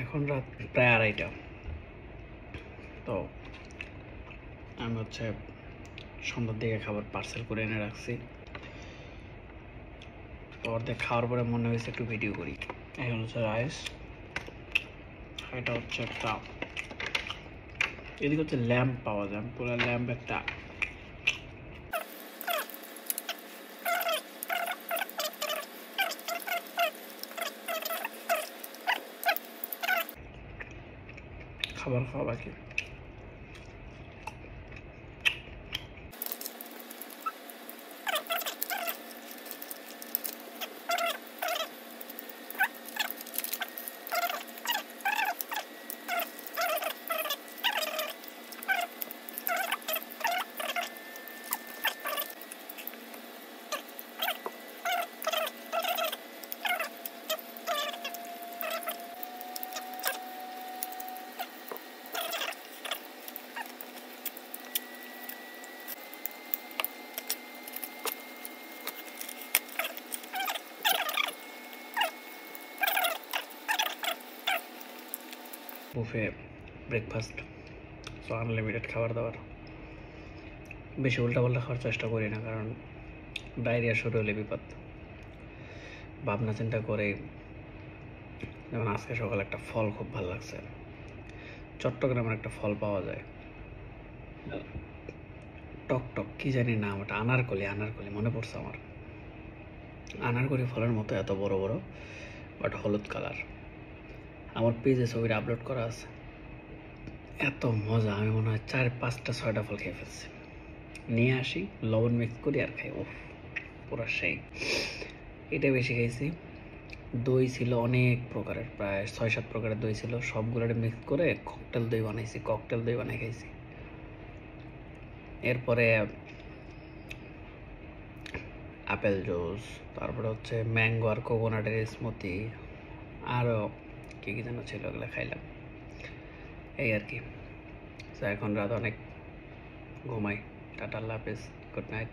এখন রাত প্রায় 2:30। তো আমি সন্ধ্যার দিকে খাবার পার্সেল করে এনে রাখছি। তো অর্ধেক খাওয়ার পরে মনে হয়েছে একটু ভিডিও করি। এখন রাইস, এটা একটা এদিকে ল্যাম্প পাওয়া যায়, পুরো ল্যাম্প একটা খাবার খাওয়া বাকি। বুফে ব্রেকফাস্ট, সো আনলিমিটেড খাবার দাবার। বেশি উল্টাপাল্টা খাওয়ার চেষ্টা করি না, কারণ ডায়রিয়া শুরু হলে বিপদ। ভাবনা চিন্তা করে, যেমন আজকে সকালে একটা ফল খুব ভালো লাগছে, চট্টগ্রামের একটা ফল পাওয়া যায়, টক টক কি জানি নাম, ওটা আনারকলি মনে পড়ছে আমার। আনারকলি ফলের মতো এত বড় বড়, বাট হলুদ কালার। আমার পেজে ছবিটা আপলোড করা আছে। এত মজা, আমি মনে হয় 4, 5টা 6টা ফল খেয়ে ফেলছি। নিয়ে আসি, লবণ মিক্স করি আর খাই। ওফ, পুরো সেই। এটা বেশি খাইছি। দই ছিল অনেক প্রকারের, প্রায় 6-7 প্রকারের দই ছিল, সবগুলো মিক্স করে ককটেল দই বানাইছি, ককটেল দই বানাই খাইছি। এরপরে আপেল জুস, তারপরে ম্যাঙ্গো আর কোকোনাটের স্মুদি, আরও কি কি যেন ছিল, ওগুলো খাইলাম। এই আর কি। এখন রাত অনেক, ঘুমাই। টাটা, আল্লাহ হাফেজ, গুড নাইট।